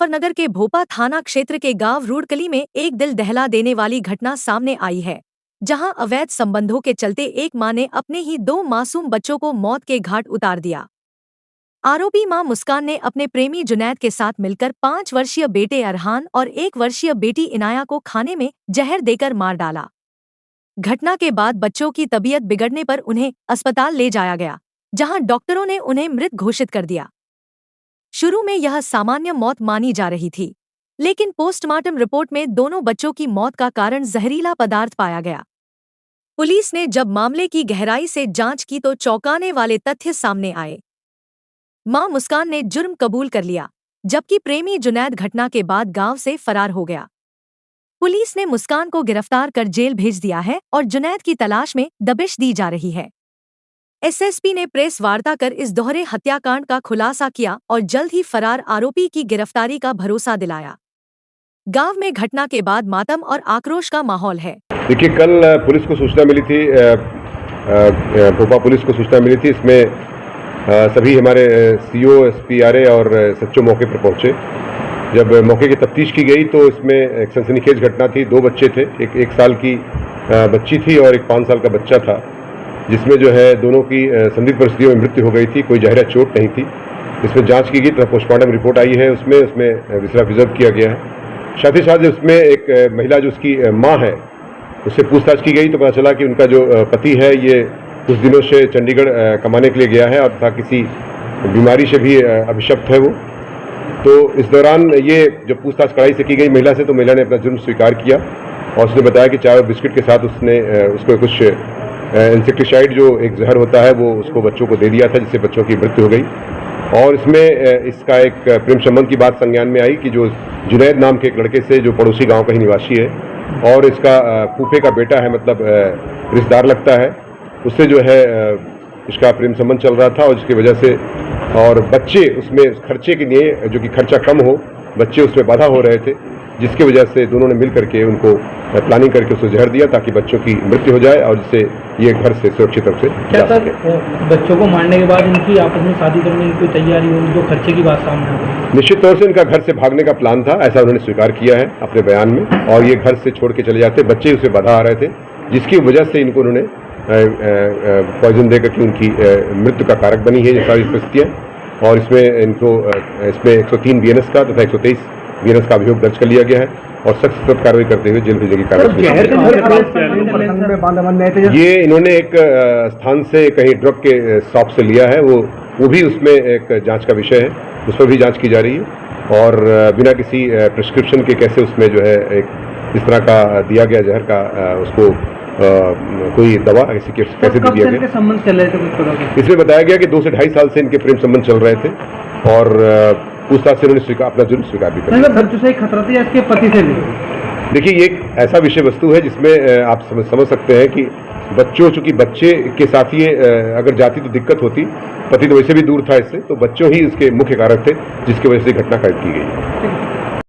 मुजफ्फरनगर के भोपा थाना क्षेत्र के गांव रूड़कली में एक दिल दहला देने वाली घटना सामने आई है, जहां अवैध संबंधों के चलते एक मां ने अपने ही 2 मासूम बच्चों को मौत के घाट उतार दिया। आरोपी मां मुस्कान ने अपने प्रेमी जुनैद के साथ मिलकर 5 वर्षीय बेटे अरहान और 1 वर्षीय बेटी इनाया को खाने में जहर देकर मार डाला। घटना के बाद बच्चों की तबीयत बिगड़ने पर उन्हें अस्पताल ले जाया गया, जहां डॉक्टरों ने उन्हें मृत घोषित कर दिया। शुरू में यह सामान्य मौत मानी जा रही थी, लेकिन पोस्टमार्टम रिपोर्ट में दोनों बच्चों की मौत का कारण जहरीला पदार्थ पाया गया। पुलिस ने जब मामले की गहराई से जांच की तो चौंकाने वाले तथ्य सामने आए। मां मुस्कान ने जुर्म कबूल कर लिया, जबकि प्रेमी जुनैद घटना के बाद गांव से फरार हो गया। पुलिस ने मुस्कान को गिरफ्तार कर जेल भेज दिया है और जुनैद की तलाश में दबिश दी जा रही है। एसएसपी ने प्रेस वार्ता कर इस दोहरे हत्याकांड का खुलासा किया और जल्द ही फरार आरोपी की गिरफ्तारी का भरोसा दिलाया। गांव में घटना के बाद मातम और आक्रोश का माहौल है। देखिए, कल पुलिस को सूचना मिली थी, भोपाल पुलिस को सूचना मिली थी। इसमें सभी हमारे सीओ, एसपी, और सच्चो मौके पर पहुंचे। जब मौके की तफ्तीश की गई तो इसमें एक सनसनीखेज घटना थी। 2 बच्चे थे, एक 1 साल की बच्ची थी और एक 5 साल का बच्चा था, जिसमें जो है दोनों की संदिग्ध परिस्थितियों में मृत्यु हो गई थी। कोई जहरा चोट नहीं थी। इसमें जांच की गई तो पोस्टमार्टम रिपोर्ट आई है, उसमें विसरा प्रिजर्व किया गया है। साथ ही साथ उसमें एक महिला जो उसकी माँ है, उससे पूछताछ की गई तो पता चला कि उनका जो पति है ये कुछ दिनों से चंडीगढ़ कमाने के लिए गया है और था किसी बीमारी से भी अभिशप्त है वो। तो इस दौरान ये जब पूछताछ कड़ाई से की गई महिला से, तो महिला ने अपना जुर्म स्वीकार किया और उसने बताया कि चाय और बिस्किट के साथ उसने उसको कुछ इंसेक्टिसाइड जो एक जहर होता है वो उसको बच्चों को दे दिया था, जिससे बच्चों की मृत्यु हो गई। और इसमें इसका एक प्रेम संबंध की बात संज्ञान में आई कि जो जुनैद नाम के एक लड़के से, जो पड़ोसी गांव का ही निवासी है और इसका फूफे का बेटा है, मतलब रिश्तेदार लगता है, उससे जो है इसका प्रेम संबंध चल रहा था। और जिसकी वजह से और बच्चे उसमें खर्चे के लिए, जो कि खर्चा कम हो, बच्चे उसमें बाधा हो रहे थे, जिसकी वजह से दोनों ने मिल करके उनको प्लानिंग करके उसको जहर दिया ताकि बच्चों की मृत्यु हो जाए और जिससे ये घर से सुरक्षित रूप से जा सके। बच्चों को मारने के बाद इनकी आपस में शादी करने की कोई तैयारी हो, जो खर्चे की बात सामने आई? निश्चित तौर से इनका घर से भागने का प्लान था, ऐसा उन्होंने स्वीकार किया है अपने बयान में। और ये घर से छोड़ के चले जाते, बच्चे उसे बाधा आ रहे थे, जिसकी वजह से इनको उन्होंने पॉइजन देकर के उनकी मृत्यु का कारक बनी है ये सारी परिस्थितियाँ। और इसमें इनको इसमें 103 बीएनएस का तथा 123 बीएनएस का अभियोग दर्ज कर लिया गया है और सख्त कार्रवाई करते हुए जेल भेजने की कार्रवाई। ये इन्होंने एक स्थान से कहीं ड्रग के शॉप से लिया है, वो भी उसमें एक जांच का विषय है, उस पर भी जांच की जा रही है। और बिना किसी प्रिस्क्रिप्शन के कैसे उसमें जो है एक इस तरह का दिया गया जहर का उसको कोई दवा ऐसी कैसे दिया गया। संबंध चल रहे थे? इसमें बताया गया कि 2 से 2.5 साल से इनके प्रेम संबंध चल रहे थे और पूछताछ से उन्होंने अपना जुर्म स्वीकार भी कर लिया। बच्चों से खतरा था या इसके पति से भी? देखिए, ये एक ऐसा विषय वस्तु है जिसमें आप समझ सकते हैं कि चूंकि बच्चे के साथ ये अगर जाती तो दिक्कत होती, पति तो वैसे भी दूर था इससे, तो बच्चों ही इसके मुख्य कारक थे जिसकी वजह से घटना कैद की गई।